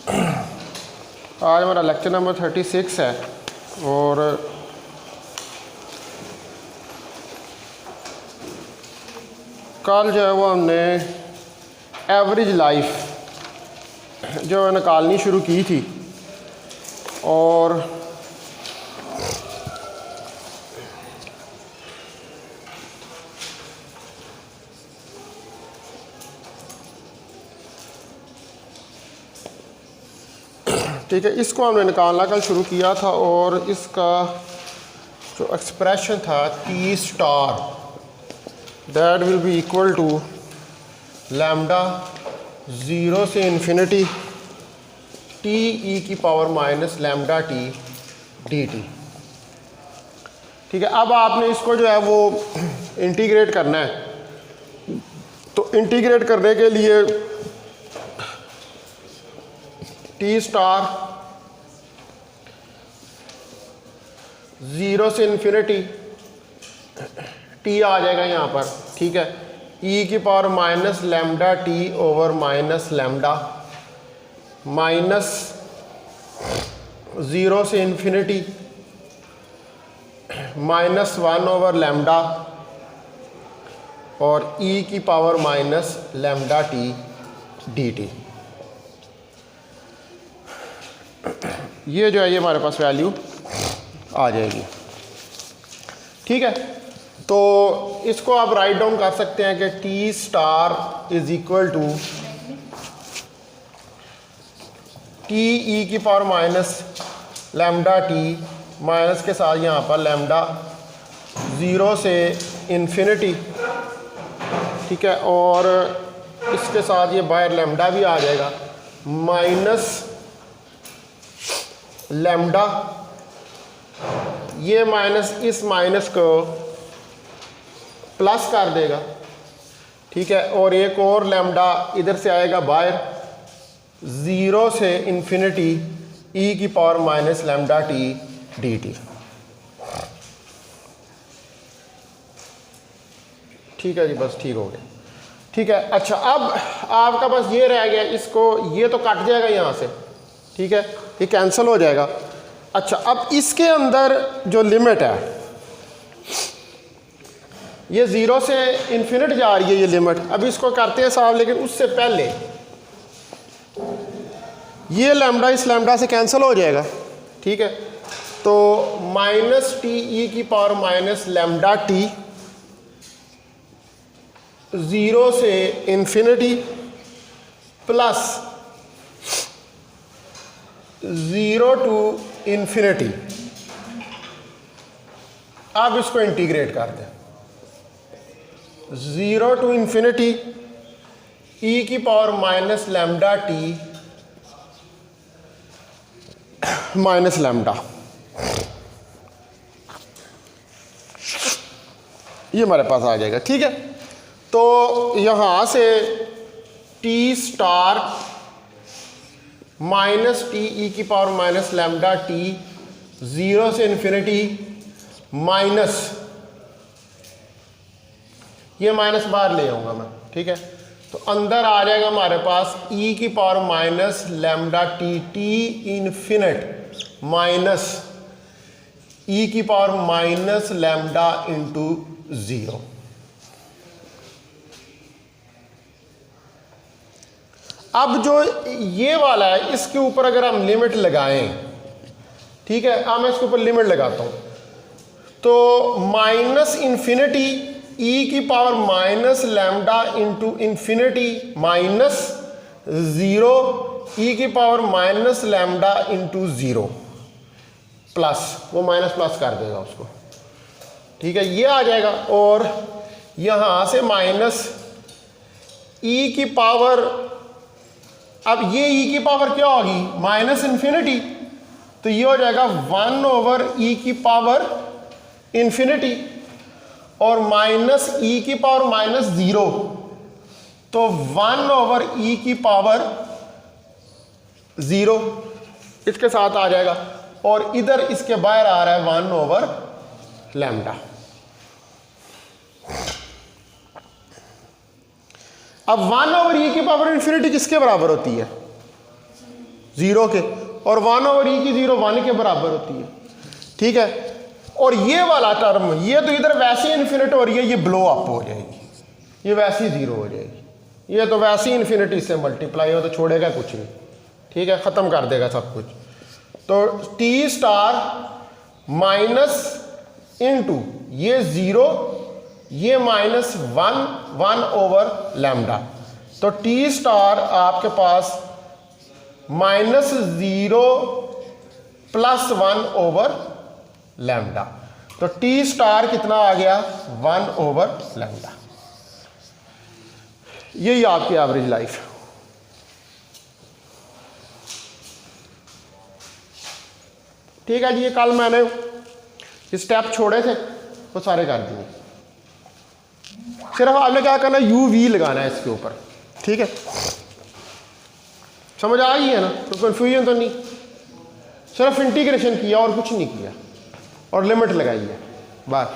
आज हमारा lecture number 36 है और कल जो है वो हमने एवरेज लाइफ जो है निकालनी शुरू की थी और ठीक है, इसको हमने निकालना कल शुरू किया था और इसका जो एक्सप्रेशन था T star that will be equal to lambda 0 से इन्फिनिटी टी ई की power minus lambda T D T. ठीक है, अब आपने इसको जो है वो इंटीग्रेट करना है। तो इंटीग्रेट करने के लिए टी स्टार 0 से इन्फिनिटी टी आ जाएगा यहाँ पर। ठीक है, ई की power minus lambda T over minus lambda minus 0 से इन्फिनिटी -1 ओवर लैम्डा और ई की power minus lambda T D T. ये जो है ये हमारे पास वैल्यू आ जाएगी। ठीक है, तो इसको आप राइट डाउन कर सकते हैं कि T star is equal to T E की power minus lambda T minus के साथ यहाँ पर लैम्डा 0 से इन्फिनिटी। ठीक है, और इसके साथ ये बाहर लैम्डा भी आ जाएगा माइनस लैम्डा, ये माइनस इस माइनस को प्लस कर देगा। ठीक है, और एक और लैम्डा इधर से आएगा बाहर 0 से इन्फिनिटी ई की power minus lambda T D T. ठीक है जी, बस ठीक हो गया। ठीक है, अच्छा अब आपका बस ये रह गया, इसको ये तो कट जाएगा यहाँ से। ठीक है, ये कैंसिल हो जाएगा। अच्छा, अब इसके अंदर जो लिमिट है ये 0 से इन्फिनिट जा रही है ये लिमिट। अब इसको करते हैं साहब, लेकिन उससे पहले ये लैम्डा इस लैम्डा से कैंसिल हो जाएगा। ठीक है, तो माइनस टी ई की पावर माइनस लैम्डा टी 0 से इन्फिनिटी प्लस 0 टू इन्फिनिटी। अब इसको इंटीग्रेट कर दें 0 टू इन्फिनिटी ई की power minus lambda T minus lambda. ये हमारे पास आ जाएगा। ठीक है, तो यहाँ से T star minus T E की पावर माइनस लैम्डा टी 0 से इन्फिनिटी माइनस, ये माइनस बाहर ले आऊँगा मैं। ठीक है, तो अंदर आ जाएगा हमारे पास ई की power minus lambda T T infinite minus E की पावर माइनस लैम्डा इंटू 0। अब जो ये वाला है इसके ऊपर अगर हम लिमिट लगाएं, ठीक है, अब मैं इसके ऊपर लिमिट लगाता हूं, तो माइनस इन्फिनिटी ई की power minus lambda into infinity minus 0 ई की power minus lambda into 0 plus, वो माइनस प्लस कर देगा उसको। ठीक है, ये आ जाएगा और यहां से माइनस ई की पावर, अब ये ई की पावर क्या होगी माइनस इन्फिनिटी, तो ये हो जाएगा 1 ओवर ई की पावर इन्फिनिटी और माइनस ई की पावर माइनस 0, तो 1 ओवर ई की पावर 0 इसके साथ आ जाएगा और इधर इसके बाहर आ रहा है 1 ओवर लैम्डा। अब 1 ओवर ई की पावर इन्फिनिटी किसके बराबर होती है? 0 के, और 1/e की 0 1 के बराबर होती है, ठीक है। और ये वाला टर्म, ये तो इधर वैसे ही इन्फिनिट हो रही है, ये ब्लो अप हो जाएगी, ये वैसे ही 0 हो जाएगी, ये तो वैसे ही इन्फिनिटी से मल्टीप्लाई हो तो छोड़ेगा कुछ नहीं, ठीक है, ख़त्म कर देगा सब कुछ। तो टी स्टार माइनस इनटू ये 0, ये -1/λ, तो टी स्टार आपके पास -0 +1/λ, तो टी स्टार कितना आ गया 1/λ। यही आपकी एवरेज लाइफ है। ठीक है जी, ये कल मैंने स्टेप छोड़े थे वो सारे कर दिए, सिर्फ आपने क्या करना है UV लगाना है इसके ऊपर, ठीक है। समझ आ गई है ना, तो कन्फ्यूजन तो नहीं, सिर्फ इंटीग्रेशन किया और कुछ नहीं किया और लिमिट लगाई है बस।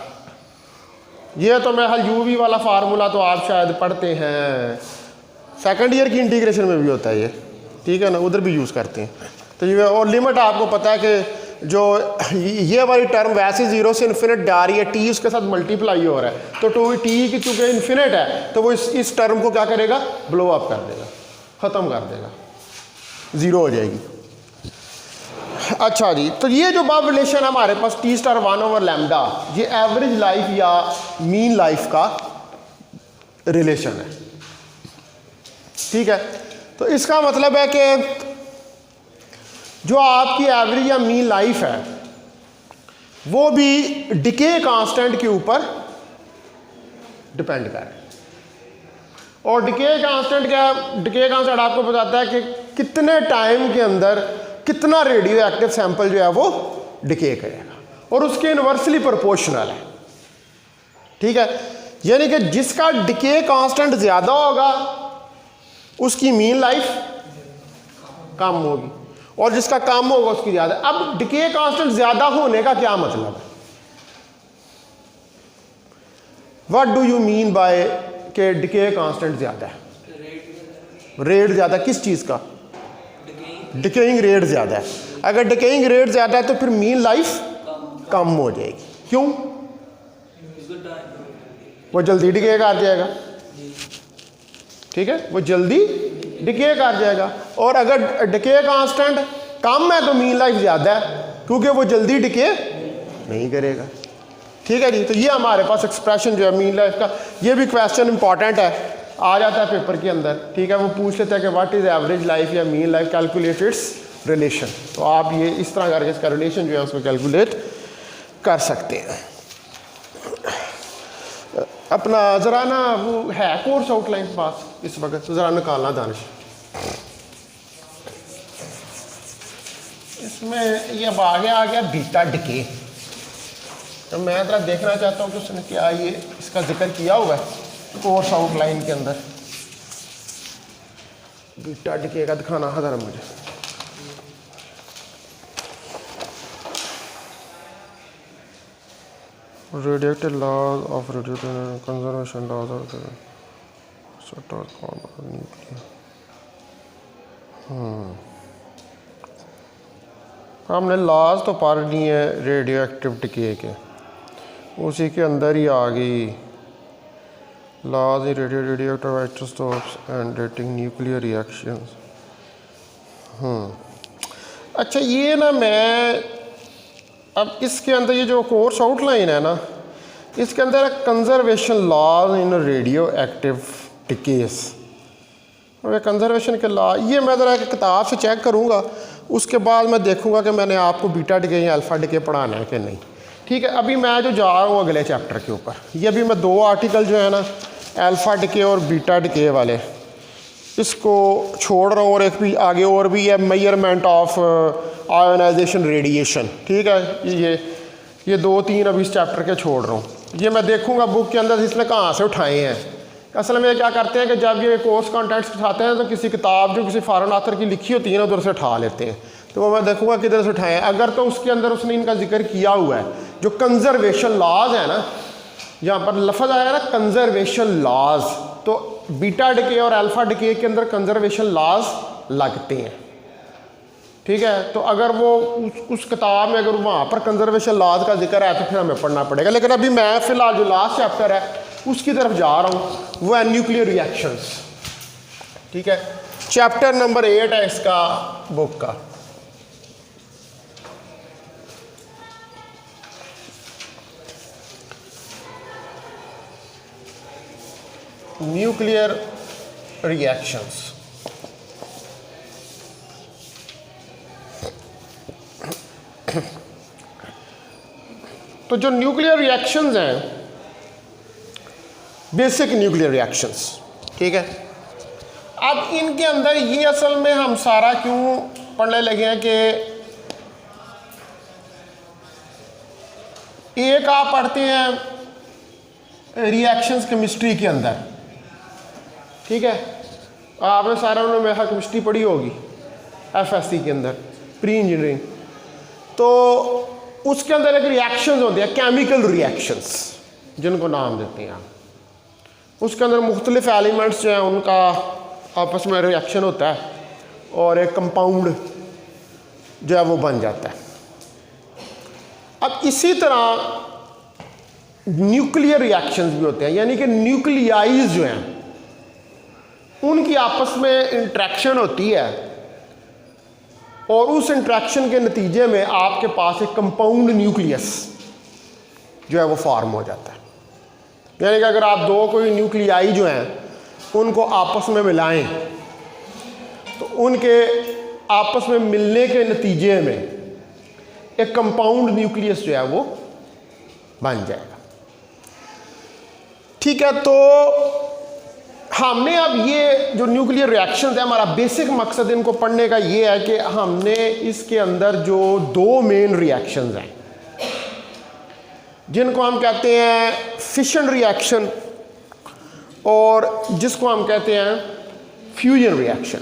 ये तो मैं हल UV वाला फार्मूला तो आप शायद पढ़ते हैं, सेकंड ईयर की इंटीग्रेशन में भी होता है ये, ठीक है ना, उधर भी यूज़ करते हैं। तो ये और लिमिट आपको पता है कि जो ये वाली टर्म वैसे 0 से इन्फिनिट जा रही है, टी उसके साथ मल्टीप्लाई हो रहा है, तो टी की चूँकि इन्फिनिट है तो वो इस टर्म को क्या करेगा, ब्लो अप कर देगा, ख़त्म कर देगा, 0 हो जाएगी। अच्छा जी, तो ये जो बाब रिलेशन है हमारे पास टी स्टार 1/λ, ये एवरेज लाइफ या मीन लाइफ का रिलेशन है, ठीक है। तो इसका मतलब है कि जो आपकी एवरेज या मीन लाइफ है वो भी डिके कांस्टेंट के ऊपर डिपेंड कर रहा है। और डिके कांस्टेंट क्या है, डिके कांस्टेंट आपको बताता है कि कितने टाइम के अंदर कितना रेडियो एक्टिव सैंपल जो है वो डिके करेगा, और उसके इनवर्सली प्रोपोर्शनल है, ठीक है। यानी कि जिसका डिके कांस्टेंट ज़्यादा होगा उसकी मीन लाइफ कम होगी, और जिसका कम होगा उसकी ज़्यादा। अब डिके कांस्टेंट ज़्यादा होने का क्या मतलब है, what do you mean by के डिके कांस्टेंट ज़्यादा है? रेट ज़्यादा किस चीज़ का? डिकेइंग रेट ज़्यादा है। अगर डिकेइंग रेट ज़्यादा है तो फिर मीन लाइफ कम हो जाएगी। क्यों? वो जल्दी डिके कर जाएगा, ठीक है, वो जल्दी डिके कर जाएगा। और अगर डिके कांस्टेंट कम है तो मीन लाइफ ज़्यादा है, क्योंकि वो जल्दी डिके नहीं करेगा, ठीक है जी। तो ये हमारे पास एक्सप्रेशन जो है मीन लाइफ का, ये भी क्वेश्चन इंपॉर्टेंट है, आ जाता है पेपर के अंदर, ठीक है। वो पूछ लेता है कि व्हाट इज़ एवरेज लाइफ या mean life, calculate its relation. तो आप ये इस तरह करके इसका रिलेशन जो है उसको कैलकुलेट कर सकते हैं। अपना ज़रा ना वो है कोर्स आउटलाइन पास इस वक्त, तो ज़रा निकालना दानिश। इसमें ये अब आगे आ गया बीटा डिके, तो मैं ज़रा देखना चाहता हूँ कि उसने क्या ये इसका जिक्र किया हुआ है कोर्स आउटलाइन के अंदर। बीटा डिके का दिखाना है ज़रा मुझे। Radiative laws of radiative conservation laws of nuclear. हमने लॉज तो पढ़ लिए हैं रेडियो एक्टिव डिके के, उसी के अंदर ही आ गई laws radioactive isotopes and dating nuclear reactions. अच्छा, ये ना मैं अब इसके अंदर ये जो कोर्स आउटलाइन है ना, इसके अंदर conservation laws in radioactive decays, और कंजर्वेशन के लॉ ये मैं ज़रा किताब से चेक करूँगा, उसके बाद मैं देखूँगा कि मैंने आपको बीटा डिके या अल्फ़ा डिके पढ़ाना है कि नहीं, ठीक है। अभी मैं जो जा रहा हूँ अगले चैप्टर के ऊपर, ये अभी मैं 2 आर्टिकल जो है ना अल्फ़ा डिके और बीटा डिके वाले, इसको छोड़ रहा हूँ, और एक भी आगे और भी है मेजरमेंट ऑफ आयोनाइजेशन रेडिएशन, ठीक है। ये 2-3 अभी इस चैप्टर के छोड़ रहा हूँ, ये मैं देखूँगा बुक के अंदर इसने कहाँ से उठाए हैं। असल में क्या करते हैं कि जब ये कोर्स कंटेंट्स उठाते हैं तो किसी किताब जो किसी फॉरेन ऑथर की लिखी होती है ना उधर से उठा लेते हैं, तो वो मैं देखूँगा किधर से उठाए हैं। अगर तो उसके अंदर उसने इनका जिक्र किया हुआ है जो कंजर्वेशन लॉज है ना, यहाँ पर लफ्ज़ आया ना कंजर्वेशन लॉज, तो बीटा डिके और अल्फ़ा डिके के अंदर कंजर्वेशन लॉज लगते हैं, ठीक है, तो अगर वो उस किताब में अगर वहाँ पर कंजर्वेशन लॉज का जिक्र है तो फिर हमें पढ़ना पड़ेगा। लेकिन अभी मैं फ़िलहाल जो लास्ट चैप्टर है उसकी तरफ जा रहा हूँ, वो है न्यूक्लियर रिएक्शंस। ठीक है, चैप्टर नंबर 8 है इसका बुक का। Nuclear reactions. तो जो न्यूक्लियर रिएक्शंस हैं, बेसिक न्यूक्लियर रिएक्शंस, ठीक है। अब इनके अंदर ये असल में हम सारा क्यों पढ़ने लगे हैं कि एक आप पढ़ते हैं रिएक्शंस केमिस्ट्री के अंदर, ठीक है, आपने सारा उन्होंने मेरा केमिस्ट्री पढ़ी होगी एफएससी के अंदर, प्री इंजीनियरिंग। तो उसके अंदर एक रिएक्शंस होते हैं, केमिकल रिएक्शंस जिनको नाम देते हैं आप। उसके अंदर मुख्तलिफ एलिमेंट्स जो हैं उनका आपस में रिएक्शन होता है और एक कंपाउंड जो है वो बन जाता है। अब इसी तरह न्यूक्लियर रिएक्शंस भी होते हैं, यानी कि न्यूक्लियाइज जो हैं उनकी आपस में इंट्रैक्शन होती है और उस इंट्रैक्शन के नतीजे में आपके पास एक कंपाउंड न्यूक्लियस जो है वो फॉर्म हो जाता है। यानी कि अगर आप दो कोई न्यूक्लियाई जो हैं उनको आपस में मिलाएं तो उनके आपस में मिलने के नतीजे में एक कंपाउंड न्यूक्लियस जो है वो बन जाएगा। ठीक है, तो हमने अब ये जो न्यूक्लियर रिएक्शंस है, हमारा बेसिक मकसद इनको पढ़ने का ये है कि हमने इसके अंदर जो दो मेन रिएक्शंस हैं जिनको हम कहते हैं फिशन रिएक्शन और जिसको हम कहते हैं फ्यूजन रिएक्शन,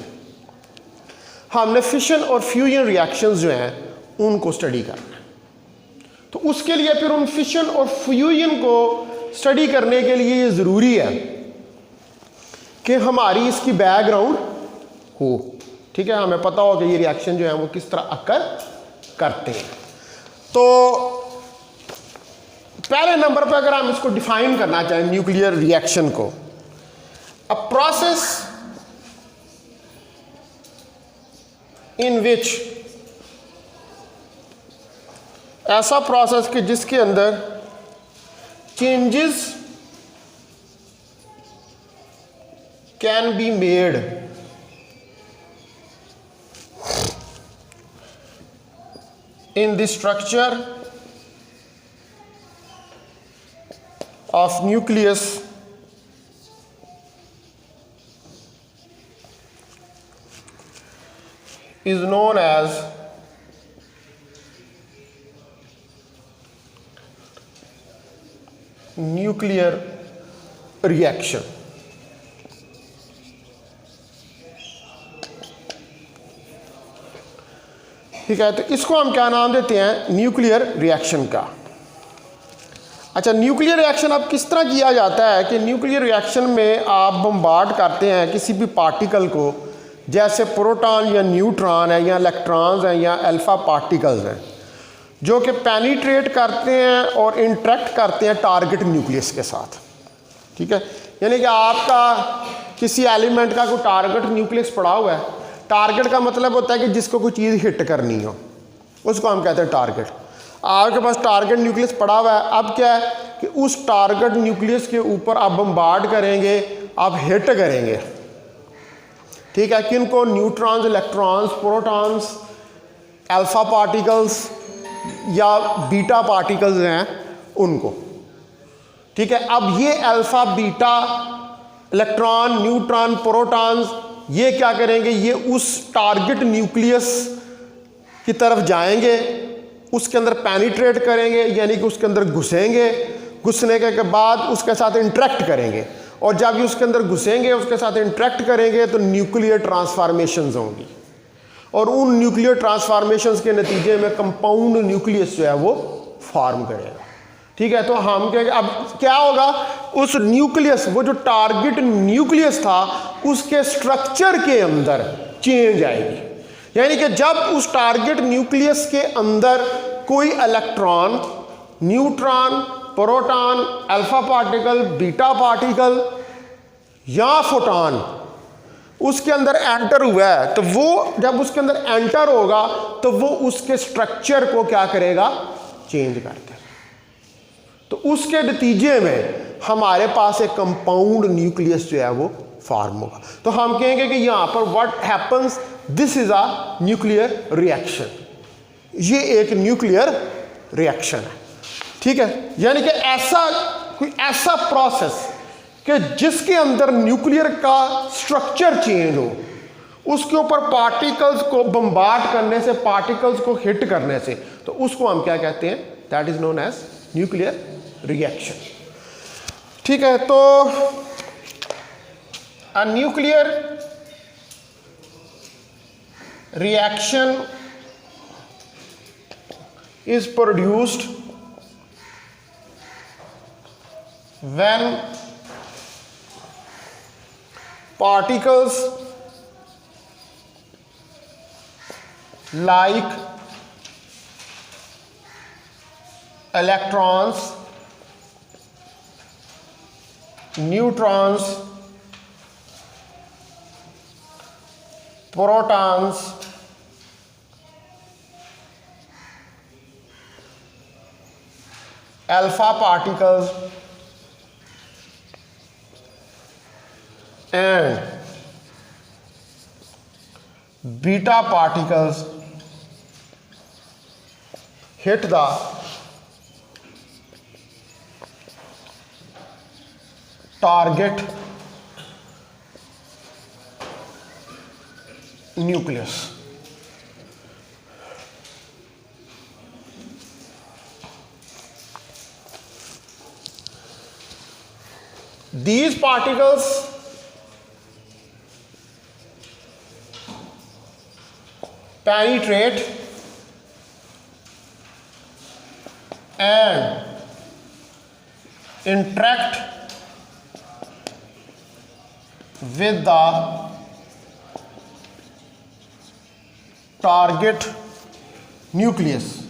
हमने फिशन और फ्यूजन रिएक्शंस जो हैं उनको स्टडी करना है। तो उसके लिए फिर उन फिशन और फ्यूजन को स्टडी करने के लिए ये ज़रूरी है कि हमारी इसकी बैकग्राउंड हो। ठीक है, हमें पता हो कि ये रिएक्शन जो है वो किस तरह अकर करते हैं। तो पहले नंबर पर अगर हम इसको डिफाइन करना चाहें न्यूक्लियर रिएक्शन को, अ प्रोसेस इन विच, ऐसा प्रोसेस कि जिसके अंदर changes can be made in the structure of nucleus is known as nuclear reaction. ठीक है, तो इसको हम क्या नाम देते हैं, न्यूक्लियर रिएक्शन का। अच्छा, न्यूक्लियर रिएक्शन अब किस तरह किया जाता है कि न्यूक्लियर रिएक्शन में आप बम्बार्ड करते हैं किसी भी पार्टिकल को, जैसे प्रोटॉन या न्यूट्रॉन है या इलेक्ट्रॉन्स हैं या अल्फा पार्टिकल्स हैं, जो कि पेनिट्रेट करते हैं और इंटरेक्ट करते हैं टारगेट न्यूक्लियस के साथ। ठीक है, यानी कि आपका किसी एलिमेंट का कोई टारगेट न्यूक्लियस पड़ा हुआ है। टारगेट का मतलब होता है कि जिसको कोई चीज़ हिट करनी हो, उसको हम कहते हैं टारगेट। आपके पास टारगेट न्यूक्लियस पड़ा हुआ है, अब क्या है कि उस टारगेट न्यूक्लियस के ऊपर आप बम्बार्ड करेंगे, आप हिट करेंगे। ठीक है, किनको, neutrons, electrons, protons, alpha particles या बीटा पार्टिकल्स हैं उनको। ठीक है, अब ये alpha, beta, electron, neutron, protons ये क्या करेंगे, ये उस टारगेट न्यूक्लियस की तरफ जाएंगे, उसके अंदर पेनिट्रेट करेंगे, यानी कि उसके अंदर घुसेंगे, घुसने के बाद उसके साथ इंटरेक्ट करेंगे, और जब ये उसके अंदर घुसेंगे, उसके साथ इंटरेक्ट करेंगे तो न्यूक्लियर ट्रांसफॉर्मेशंस होंगी, और उन न्यूक्लियर ट्रांसफॉर्मेशंस के नतीजे में कंपाउंड न्यूक्लियस जो है वो फॉर्म करेगा। ठीक है, तो हम कहेंगे अब क्या होगा, उस न्यूक्लियस, वो जो टारगेट न्यूक्लियस था उसके स्ट्रक्चर के अंदर चेंज आएगी। यानी कि जब उस टारगेट न्यूक्लियस के अंदर कोई electron, neutron, proton, alpha particle, beta particle या फोटॉन उसके अंदर एंटर हुआ है, तो वो जब उसके अंदर एंटर होगा तो वो उसके स्ट्रक्चर को क्या करेगा, चेंज कर देगा। तो उसके नतीजे में हमारे पास एक कंपाउंड न्यूक्लियस जो है वो फॉर्म होगा। तो हम कहेंगे कि यहाँ पर what happens, this is a nuclear reaction, ये एक न्यूक्लियर रिएक्शन है। ठीक है, यानी कि ऐसा कोई ऐसा प्रोसेस कि जिसके अंदर न्यूक्लियर का स्ट्रक्चर चेंज हो, उसके ऊपर पार्टिकल्स को बम्बार्ड करने से, पार्टिकल्स को हिट करने से, तो उसको हम क्या कहते हैं, that is known as nuclear reaction. ठीक है, तो a nuclear reaction is produced when particles like electrons, neutrons, protons, alpha particles and beta particles hit the target nucleus. These particles penetrate and interact with the target nucleus,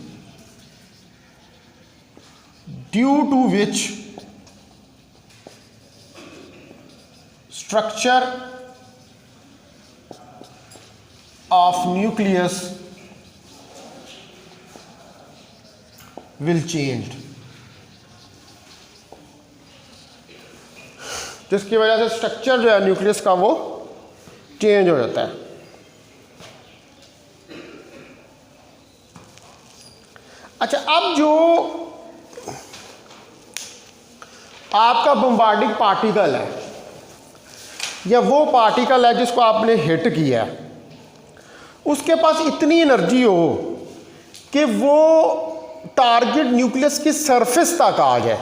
due to which structure of nucleus will change, जिसकी वजह से structure जो है nucleus का वो change हो जाता है। अच्छा, अब जो आपका बम्बार्डिंग पार्टिकल है या वो पार्टिकल है जिसको आपने हिट किया है, उसके पास इतनी एनर्जी हो कि वो टारगेट न्यूक्लियस की सरफेस तक आ जाए,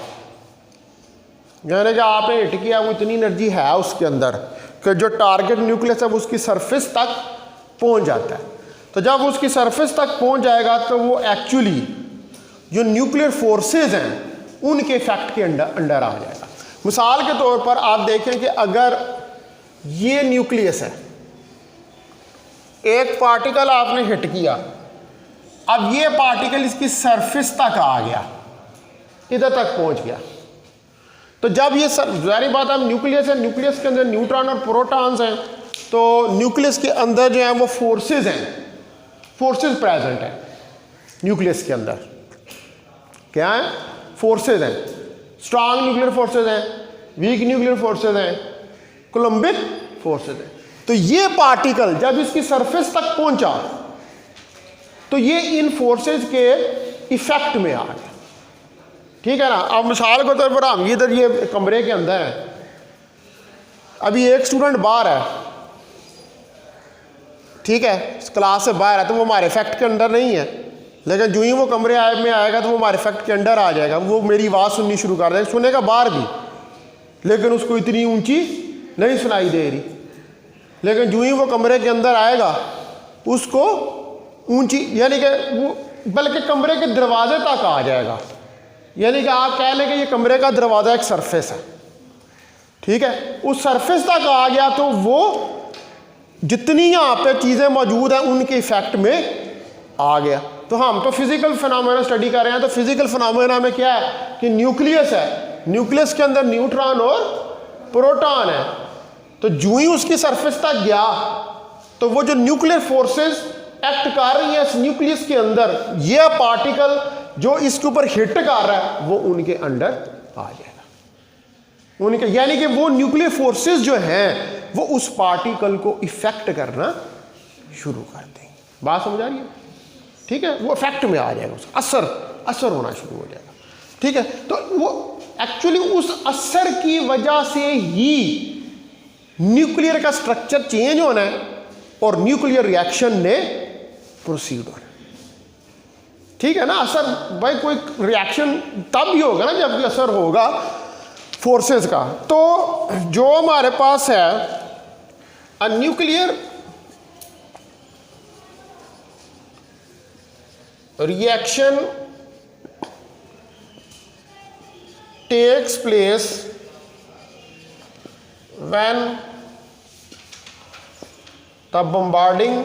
यानी कि आपने हिट किया, वो इतनी एनर्जी है उसके अंदर कि जो टारगेट न्यूक्लियस है वो उसकी सरफेस तक पहुंच जाता है। तो जब उसकी सरफेस तक पहुंच जाएगा तो वो एक्चुअली जो न्यूक्लियर फोर्सेस हैं उनके इफेक्ट के अंडर आ जाएगा। मिसाल के तौर पर आप देखें कि अगर ये न्यूक्लियस है, एक पार्टिकल आपने हिट किया, अब ये पार्टिकल इसकी सरफेस तक आ गया, इधर तक पहुंच गया, तो जब ये जारी बात है न्यूक्लियस है, न्यूक्लियस के अंदर न्यूट्रॉन और प्रोटॉन्स हैं, तो न्यूक्लियस के अंदर जो है वो फोर्सेस हैं, फोर्सेस प्रेजेंट हैं न्यूक्लियस के अंदर। क्या है? फोर्सेस हैं। स्ट्रांग न्यूक्लियर फोर्सेस हैं, वीक न्यूक्लियर फोर्सेस हैं, कोलम्बिक फोर्सेस हैं। तो ये पार्टिकल जब इसकी सरफेस तक पहुंचा तो ये इन फोर्सेस के इफेक्ट में आ गया। ठीक है ना। अब मिसाल के तौर पर हम इधर ये कमरे के अंदर है, अभी एक स्टूडेंट बाहर है, ठीक है, क्लास से बाहर है, तो वो हमारे इफेक्ट के अंदर नहीं है, लेकिन जो ही वो कमरे में आएगा तो वो हमारे इफेक्ट के अंदर आ जाएगा। वो मेरी आवाज़ सुननी शुरू कर देगा, सुनेगा बाहर भी, लेकिन उसको इतनी ऊंची नहीं सुनाई दे रही, लेकिन जो ही वो कमरे के अंदर आएगा उसको ऊंची, यानी कि वो बल्कि कमरे के दरवाजे तक आ जाएगा। यानी कि आप कह लें कि ये कमरे का दरवाज़ा एक सरफेस है, ठीक है, उस सरफेस तक आ गया तो वो जितनी यहाँ पे चीज़ें मौजूद हैं उनके इफेक्ट में आ गया। तो हम तो फिजिकल फिनोमेना स्टडी कर रहे हैं, तो फिजिकल फिनोमेना में क्या है कि न्यूक्लियस है, न्यूक्लियस के अंदर न्यूट्रॉन और प्रोटॉन है। तो जो ही उसकी सरफेस तक गया तो वो जो न्यूक्लियर फोर्सेस एक्ट कर रही है इस न्यूक्लियस के अंदर, ये पार्टिकल जो इसके ऊपर हिट कर रहा है वो उनके अंडर आ जाएगा। उनके यानी कि वो न्यूक्लियर फोर्सेस जो हैं वो उस पार्टिकल को इफेक्ट करना शुरू कर देंगे। बात समझ आ रही है? ठीक है, वो इफेक्ट में आ जाएगा, उसका असर होना शुरू हो जाएगा। ठीक है, तो वो एक्चुअली उस असर की वजह से ही न्यूक्लियर का स्ट्रक्चर चेंज होना है और न्यूक्लियर रिएक्शन ने प्रोसीड होना है। ठीक है ना, असर भाई कोई रिएक्शन तब ही होगा ना जब भी असर होगा फोर्सेस का। तो जो हमारे पास है अ nuclear reaction takes place when the bombarding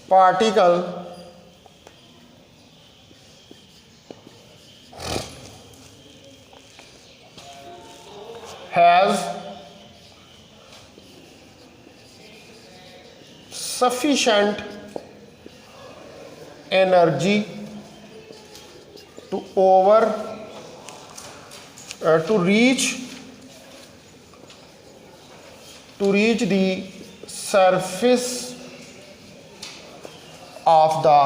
particle has sufficient energy to reach the surface of the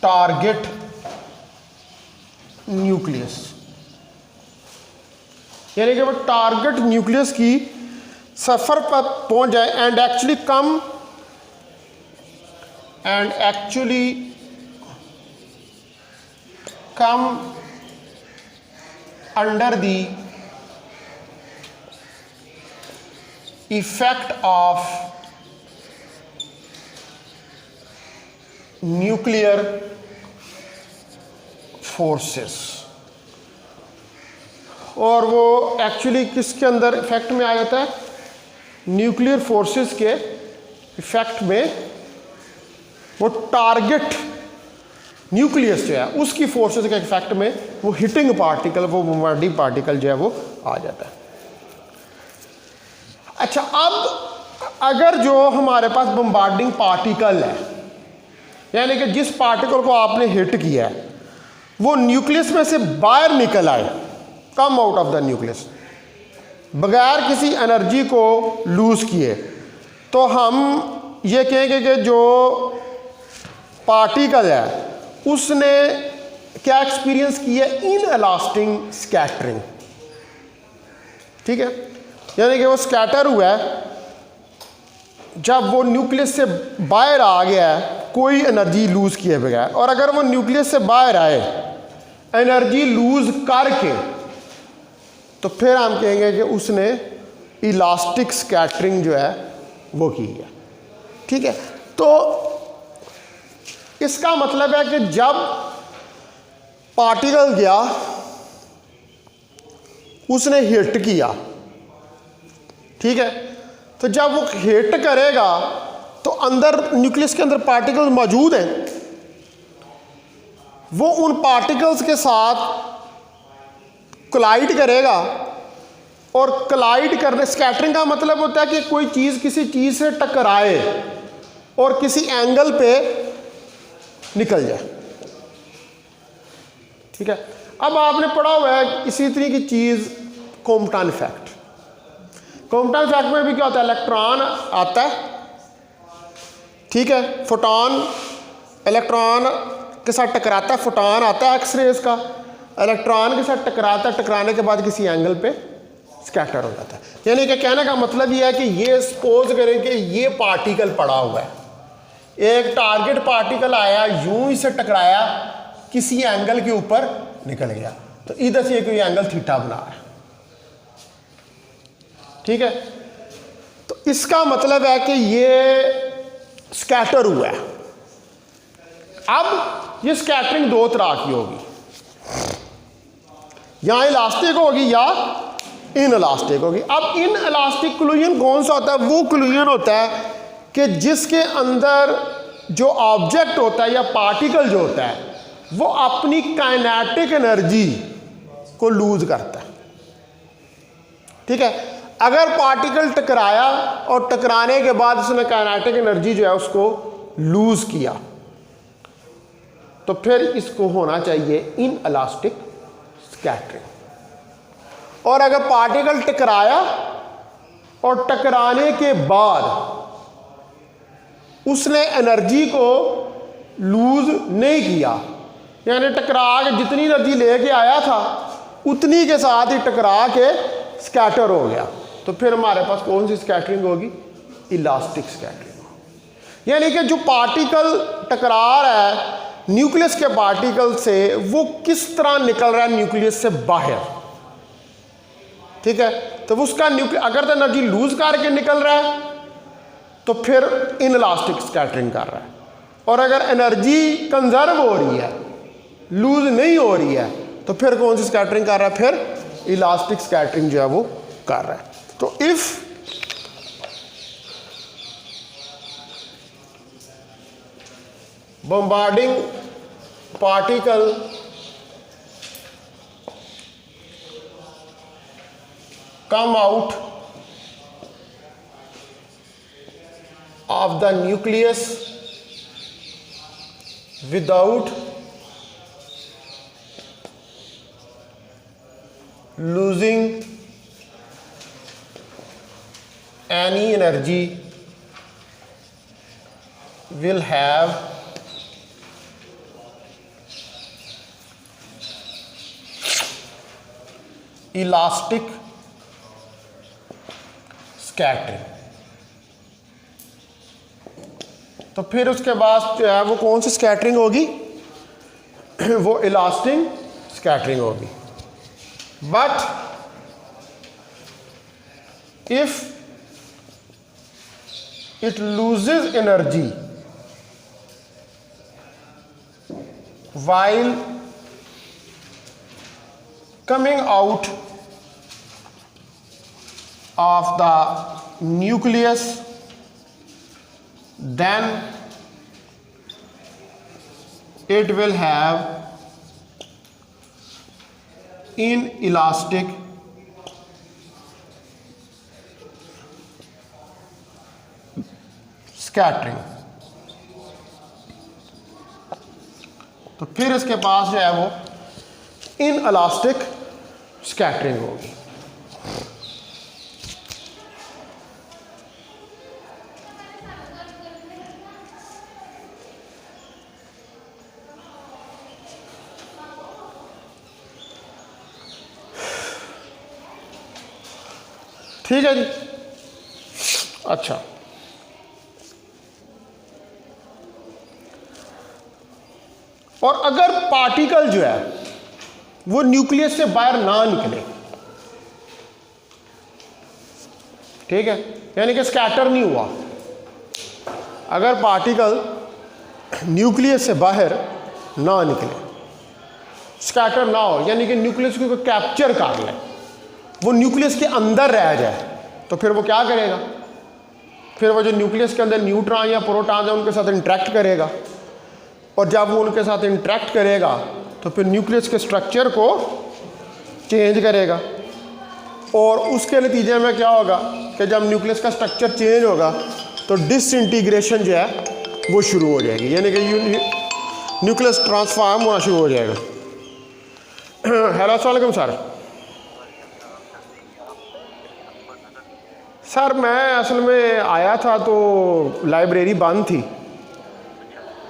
target nucleus। यानी कि वो टारगेट न्यूक्लियस की सफर पर पहुंच जाए and actually come under the effect of nuclear forces। और वो एक्चुअली किसके अंदर इफेक्ट में आ जाता है? न्यूक्लियर फोर्सेस के इफेक्ट में वो टारगेट न्यूक्लियस जो है उसकी फोर्सेस के इफेक्ट में वो हिटिंग पार्टिकल, वो बॉम्बार्डिंग पार्टिकल जो है वो आ जाता है। अच्छा, अब अगर जो हमारे पास बॉम्बार्डिंग पार्टिकल है, यानी कि जिस पार्टिकल को आपने हिट किया है वो न्यूक्लियस में से बाहर निकल आए, come out of the nucleus, बगैर किसी एनर्जी को लूज किए, तो हम ये कहेंगे कि जो पार्टिकल है उसने क्या एक्सपीरियंस किया? In elastic scattering. ठीक है, यानी कि वो स्कैटर हुआ है जब वो न्यूक्लियस से बाहर आ गया है कोई एनर्जी लूज किए बगैर। और अगर वो न्यूक्लियस से बाहर आए एनर्जी लूज करके, तो फिर हम कहेंगे कि उसने इलास्टिक स्कैटरिंग जो है वो की है। ठीक है, तो इसका मतलब है कि जब पार्टिकल गया उसने हिट किया, ठीक है, तो जब वो हिट करेगा तो अंदर न्यूक्लियस के अंदर पार्टिकल्स मौजूद हैं, वो उन पार्टिकल्स के साथ कोलाइड करेगा। और कोलाइड करने, स्कैटरिंग का मतलब होता है कि कोई चीज़ किसी चीज़ से टकराए और किसी एंगल पे निकल जाए। ठीक है, अब आपने पढ़ा हुआ है इसी तरह की चीज़ कॉम्पटन इफेक्ट। कॉम्पटन इफेक्ट में भी क्या होता है? इलेक्ट्रॉन आता है, ठीक है, फोटॉन इलेक्ट्रॉन के साथ टकराता है, फोटॉन आता है एक्सरेज का, इलेक्ट्रॉन के साथ टकराता है, टकराने के बाद किसी एंगल पे स्कैटर हो जाता है। यानी कि कहने का मतलब ये है कि ये सपोज करें कि ये पार्टिकल पड़ा हुआ है, एक टारगेट पार्टिकल आया, यूं ही से टकराया, किसी एंगल के ऊपर निकल गया, तो इधर से कोई एंगल थीटा बना रहा है। ठीक है, तो इसका मतलब है कि ये स्कैटर हुआ है। अब ये स्कैटरिंग दो तरह की होगी, या इलास्टिक होगी या इन इलास्टिक होगी। अब इन इलास्टिक कोलिजन कौन सा होता है? वो कोलिजन होता है कि जिसके अंदर जो ऑब्जेक्ट होता है या पार्टिकल जो होता है वो अपनी काइनेटिक एनर्जी को लूज करता है। ठीक है, अगर पार्टिकल टकराया और टकराने के बाद उसने काइनेटिक एनर्जी जो है उसको लूज किया तो फिर इसको होना चाहिए इन इलास्टिक स्कैटरिंग। और अगर पार्टिकल टकराया और टकराने के बाद उसने एनर्जी को लूज नहीं किया, यानी टकरा के जितनी एनर्जी लेके आया था उतनी के साथ ही टकरा के स्कैटर हो गया, तो फिर हमारे पास कौन सी स्कैटरिंग होगी? Elastic scattering. यानी कि जो पार्टिकल टकरा रहा है न्यूक्लियस के पार्टिकल से वो किस तरह निकल रहा है न्यूक्लियस से बाहर। ठीक है, तो उसका न्यूक्लियस अगर तो एनर्जी लूज करके निकल रहा है तो फिर इन इलास्टिक स्कैटरिंग कर रहा है, और अगर एनर्जी कंजर्व हो रही है, लूज नहीं हो रही है, तो फिर कौन सी स्कैटरिंग कर रहा है? फिर इलास्टिक स्कैटरिंग जो है वो कर रहा है। तो if bombarding particle come out of the nucleus without losing any energy will have elastic scattering. तो फिर उसके बाद जो है वो कौन सी स्कैटरिंग होगी? वो इलास्टिक स्कैटरिंग होगी। But if it loses energy while coming out of the nucleus, then it will have inelastic scattering. तो फिर इसके पास जो है वो इन इलास्टिक स्कैटरिंग होगी। ठीक है जी। अच्छा, और अगर पार्टिकल जो है वो न्यूक्लियस से बाहर ना निकले, ठीक है, यानी कि स्कैटर नहीं हुआ, अगर पार्टिकल न्यूक्लियस से बाहर ना निकले, स्कैटर ना हो, यानी कि न्यूक्लियस को कैप्चर कर ले, वो न्यूक्लियस के अंदर रह जाए, तो फिर वो क्या करेगा? फिर वो जो न्यूक्लियस के अंदर न्यूट्रॉन या प्रोटॉन है उनके साथ इंटरेक्ट करेगा, और जब वो उनके साथ इंटरेक्ट करेगा तो फिर न्यूक्लियस के स्ट्रक्चर को चेंज करेगा, और उसके नतीजे में क्या होगा कि जब न्यूक्लियस का स्ट्रक्चर चेंज होगा तो डिसइंटीग्रेशन जो है वो शुरू हो जाएगी, यानी कि न्यूक्लियस ट्रांसफॉर्म होना शुरू हो जाएगा। हेलो, अस्सलाम वालेकुम सर। सर मैं असल में आया था तो लाइब्रेरी बंद थी,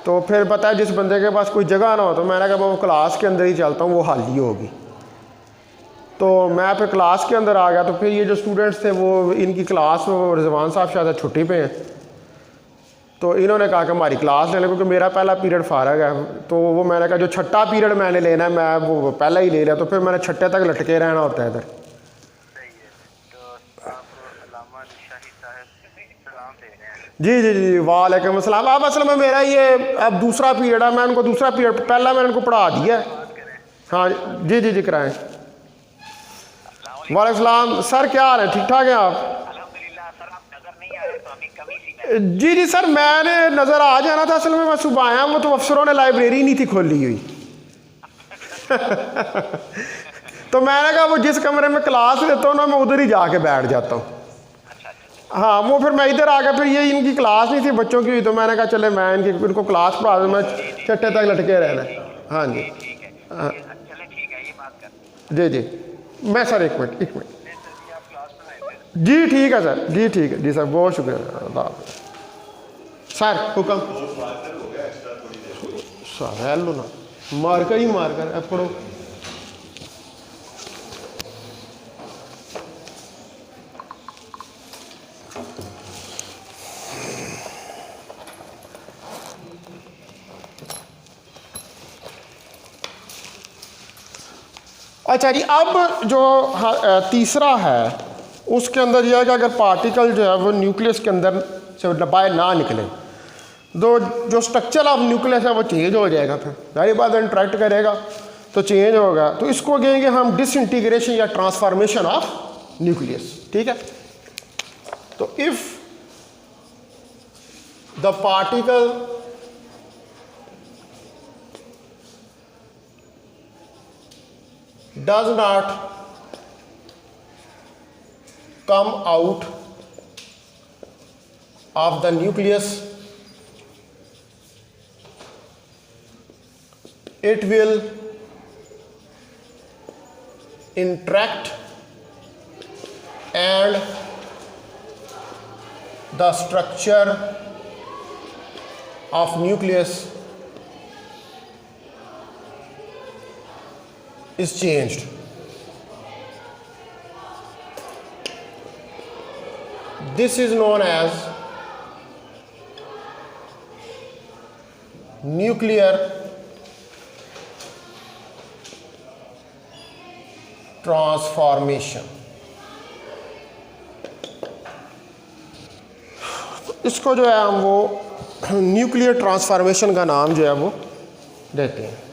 तो फिर पता है जिस बंदे के पास कोई जगह ना हो तो मैंने कहा वो क्लास के अंदर ही चलता हूँ, वो खाली होगी। तो मैं फिर क्लास के अंदर आ गया, तो फिर ये जो स्टूडेंट्स थे वो इनकी क्लास में रिजवान साहब शायद छुट्टी पे हैं, तो इन्होंने कहा कि हमारी क्लास ले लें, क्योंकि मेरा पहला पीरियड फारग है। तो वो मैंने कहा जो छठा पीरियड मैंने लेना है मैं वो पहला ही ले लिया, तो फिर मैंने छठे तक लटके रहना होता है इधर। जी जी जी, वालेकुम अस्सलाम। अब असल में मेरा ये अब दूसरा पीरियड है, मैं उनको दूसरा पीरियड, पहला मैंने उनको पढ़ा दिया है। हाँ जी जी जी, कराएँ। वालेकुम सलाम सर, क्या हाल है? ठीक ठाक हैं आप? अल्हम्दुलिल्लाह सर, आप नजर नहीं आए तो हमें कमी सी में। जी सर, मैंने नज़र आ जाना था, असल में मैं सुबह आया, वो तो अफसरों ने लाइब्रेरी नहीं थी खोली हुई तो मैंने कहा वो जिस कमरे में क्लास लेता हूँ ना, मैं उधर ही जाके बैठ जाता हूँ। हाँ, वो फिर मैं इधर आ गया, फिर ये इनकी क्लास नहीं थी बच्चों की, तो मैंने कहा चले मैं इनको क्लास पढ़ा दूँ, मैं छठे तक लटके रहना। हाँ जी, ठीक है, चले ठीक है, ये बात कर। जी मैं सर एक मिनट आप क्लास में आए थे? जी ठीक है सर, जी ठीक है जी सर, बहुत शुक्रिया। अल्लाह हाफ़िज़। सर हुक्म सर, हेलो ना मार्कर ही मार्कर अब पढ़ो। अच्छा जी, अब जो तीसरा है उसके अंदर यह है कि अगर पार्टिकल जो है वो न्यूक्लियस के अंदर से बाहर ना निकले तो जो स्ट्रक्चर ऑफ न्यूक्लियस है वो चेंज हो जाएगा, फिर जाहिर बात है इंटरेक्ट करेगा तो चेंज होगा। तो इसको कहेंगे हम डिसइंटीग्रेशन या ट्रांसफॉर्मेशन ऑफ न्यूक्लियस। ठीक है, तो if the particle does not come out of the nucleus, it will interact and the structure of nucleus is changed. This is known as nuclear transformation. इसको जो है हम वो न्यूक्लियर ट्रांसफॉर्मेशन का नाम जो है वो देते हैं।